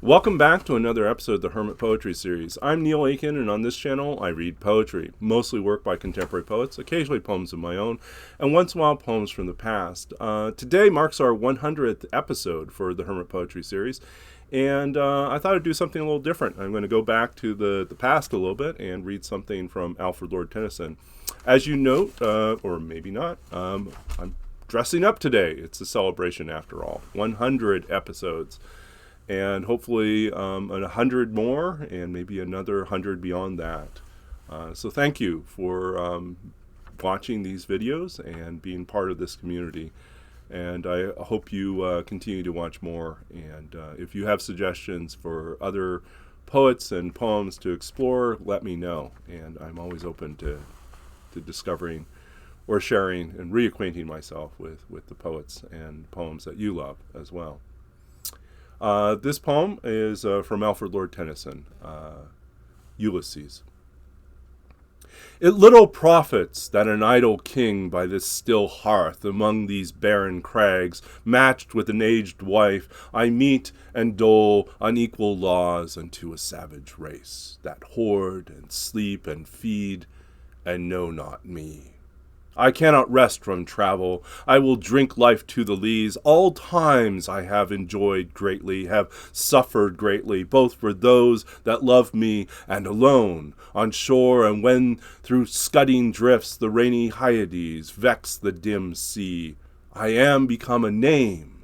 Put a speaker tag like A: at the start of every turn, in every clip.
A: Welcome back to another episode of the Hermit Poetry Series. I'm Neil Aitken, and on this channel I read poetry, mostly work by contemporary poets, occasionally poems of my own, and once in a while poems from the past. Today marks our 100th episode for the Hermit Poetry Series, and I thought I'd do something a little different. I'm going to go back to the past a little bit and read something from Alfred Lord Tennyson. As you note, or maybe not, I'm dressing up today. It's a celebration after all. 100 episodes. And hopefully 100 more, and maybe another 100 beyond that. So thank you for watching these videos and being part of this community. And I hope you continue to watch more. And if you have suggestions for other poets and poems to explore, let me know. And I'm always open to discovering or sharing and reacquainting myself with the poets and poems that you love as well. This poem is from Alfred Lord Tennyson, Ulysses. It little profits that an idle king by this still hearth among these barren crags, matched with an aged wife, I meet and dole unequal laws unto a savage race, that hoard and sleep and feed and know not me. I cannot rest from travel. I will drink life to the lees. All times I have enjoyed greatly, have suffered greatly, both for those that love me and alone, on shore, and when through scudding drifts the rainy Hyades vex the dim sea. I am become a name,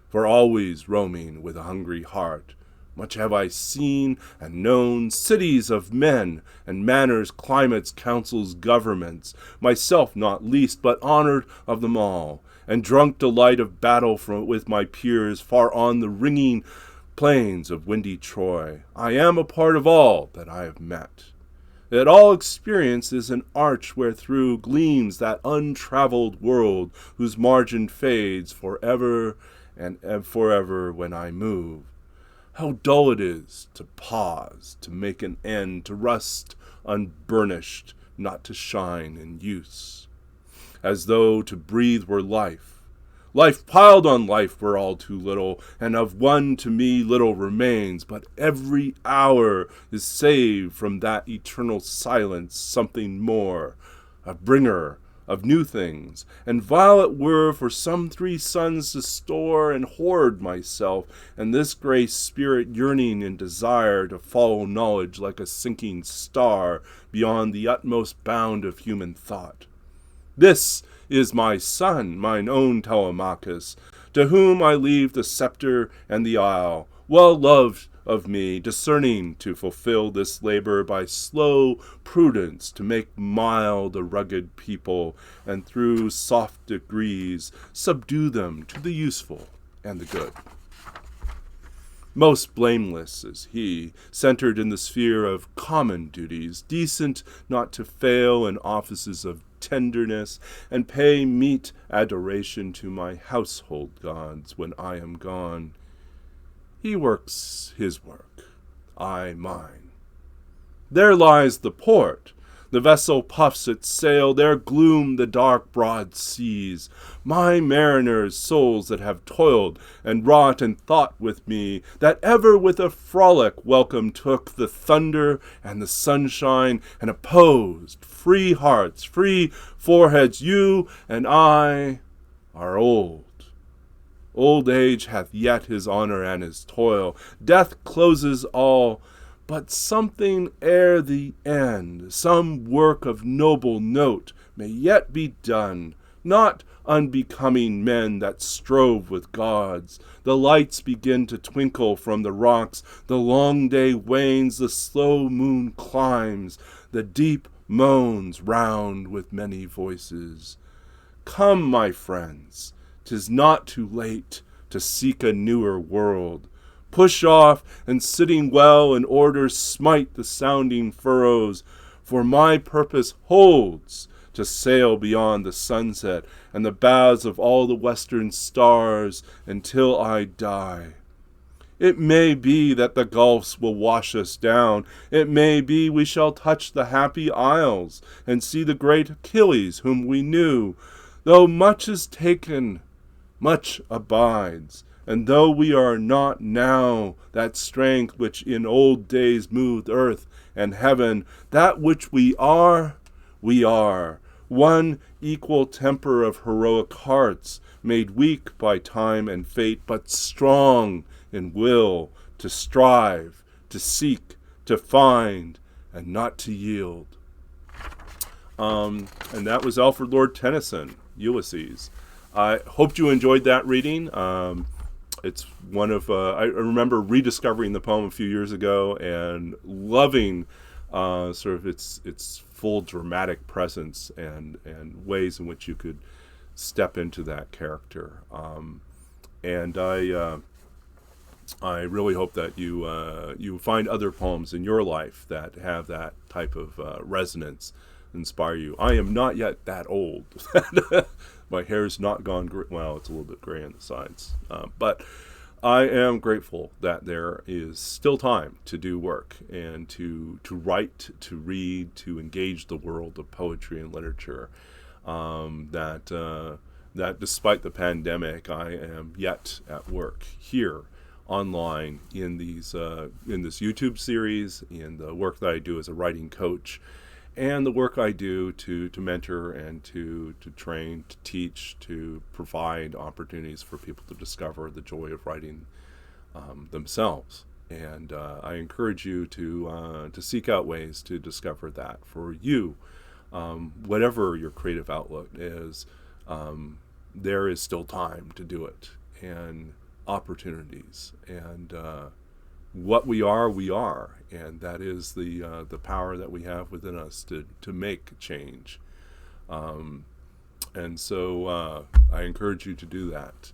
A: for always roaming with a hungry heart. Much have I seen and known, cities of men, and manners, climates, councils, governments, myself not least, but honored of them all, and drunk delight of battle with my peers, far on the ringing plains of windy Troy. I am a part of all that I have met. That all experience is an arch wherethrough gleams that untraveled world, whose margin fades forever and forever when I move. How dull it is to pause, to make an end, to rust unburnished, not to shine in use. As though to breathe were life. Life piled on life were all too little, and of one to me little remains, but every hour is saved from that eternal silence something more, a bringer of new things, and while it were for some 3 suns to store and hoard myself, and this grey spirit yearning in desire to follow knowledge like a sinking star beyond the utmost bound of human thought. This is my son, mine own Telemachus, to whom I leave the scepter and the isle, well loved of me, discerning to fulfill this labor by slow prudence, to make mild a rugged people, and through soft degrees subdue them to the useful and the good. Most blameless is he, centered in the sphere of common duties, decent not to fail in offices of tenderness, and pay meet adoration to my household gods when I am gone. He works his work, I mine. There lies the port. The vessel puffs its sail, there gloom the dark broad seas. My mariners, souls that have toiled and wrought and thought with me, that ever with a frolic welcome took the thunder and the sunshine, and opposed free hearts, free foreheads, you and I are old. Old age hath yet his honor and his toil. Death closes all, but something ere the end, some work of noble note, may yet be done, not unbecoming men that strove with gods. The lights begin to twinkle from the rocks, the long day wanes, the slow moon climbs, the deep moans round with many voices. Come, my friends, 'tis not too late to seek a newer world. Push off, and sitting well in order, smite the sounding furrows, for my purpose holds to sail beyond the sunset and the bows of all the western stars until I die. It may be that the gulfs will wash us down. It may be we shall touch the happy isles and see the great Achilles whom we knew. Though much is taken, much abides, And though we are not now that strength which in old days moved earth and heaven, that which we are, one equal temper of heroic hearts, made weak by time and fate, but strong in will to strive, to seek, to find, and not to yield. And that was Alfred Lord Tennyson, Ulysses. I hope you enjoyed that reading. It's one of, I remember rediscovering the poem a few years ago and loving sort of its full dramatic presence and ways in which you could step into that character. And I really hope that you find other poems in your life that have that type of resonance, inspire you. I am not yet that old. My hair's not gone gray. Well, it's a little bit gray on the sides. But I am grateful that there is still time to do work and to write, to read, to engage the world of poetry and literature. That despite the pandemic, I am yet at work here online in this YouTube series, in the work that I do as a writing coach, and the work I do to mentor and to train, to teach, to provide opportunities for people to discover the joy of writing themselves. And I encourage you to seek out ways to discover that for you. Whatever your creative outlet is, there is still time to do it, and opportunities, and what we are, and that is the power that we have within us to make change. And so I encourage you to do that.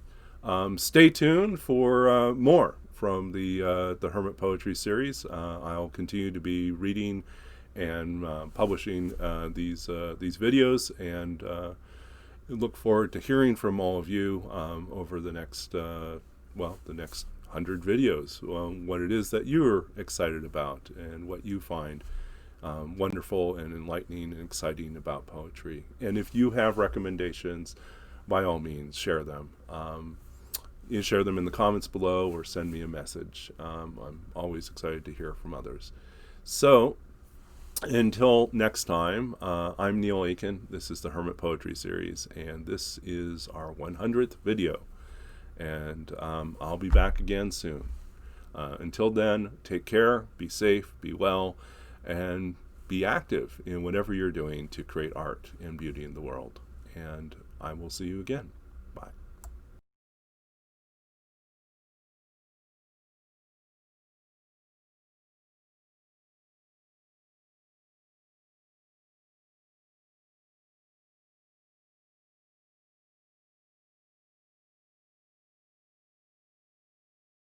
A: Stay tuned for more from the Hermit Poetry Series. I'll continue to be reading and publishing these videos, and look forward to hearing from all of you over the next the next 100 videos, what it is that you're excited about and what you find wonderful and enlightening and exciting about poetry. And if you have recommendations, by all means, share them. You share them in the comments below or send me a message. I'm always excited to hear from others. So until next time, I'm Neil Aitken. This is the Hermit Poetry Series, and this is our 100th video. And I'll be back again soon. Until then, take care, be safe, be well, and be active in whatever you're doing to create art and beauty in the world. And I will see you again.